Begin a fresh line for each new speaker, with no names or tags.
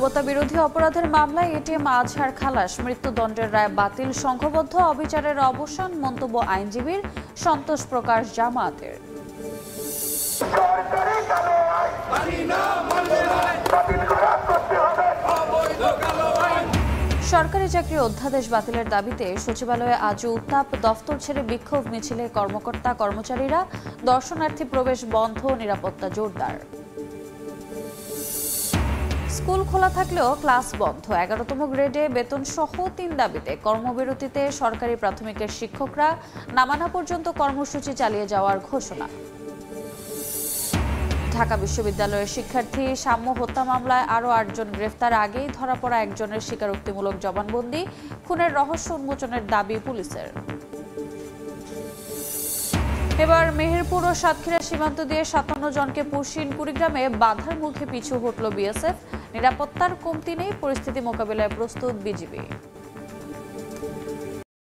মানবতা বিরোধী অপরাধের মামলায় এটিএম আজহার খালাস, মৃত্যুদণ্ডের রায় বাতিল, সংঘবদ্ধ অবিচারের অবসান, মন্তব্য আইনজীবীর, সন্তোষ প্রকাশ জামায়াতের। সরকারি চাকরি অধ্যাদেশ বাতিলের দাবিতে সচিবালয়ে আজও উত্তাপ, দফতর ছেড়ে বিক্ষোভ মিছিলে কর্মকর্তা কর্মচারীরা, দর্শনার্থী প্রবেশ বন্ধ, নিরাপত্তা জোরদার। স্কুল খোলা থাকলেও ক্লাস বন্ধ, 11তম গ্রেডে বেতন সহ 3 দাবিতে কর্মবিরতিতে সরকারি প্রাথমিকের শিক্ষকরা, নামানা পর্যন্ত কর্মসূচি চালিয়ে যাওয়ার ঘোষণা। ঢাকা বিশ্ববিদ্যালয়ের শিক্ষার্থী সাম্য হত্যা মামলায় আরও 8 জন গ্রেফতার, আগেই ধরা পড়া একজনের স্বীকারোক্তিমূলক জবানবন্দি, খুনের রহস্য উন্মোচনের দাবি পুলিশের। এবার মেহেরপুর ও সাতক্ষীরা সীমান্ত দিয়ে 57 জনকে পুশিন, কুড়িগ্রামে বাধার মুখে পিছু হটল বিএসএফ, নিরাপত্তার কমতি নেই, পরিস্থিতি মোকাবিলায় প্রস্তুত বিজিবি।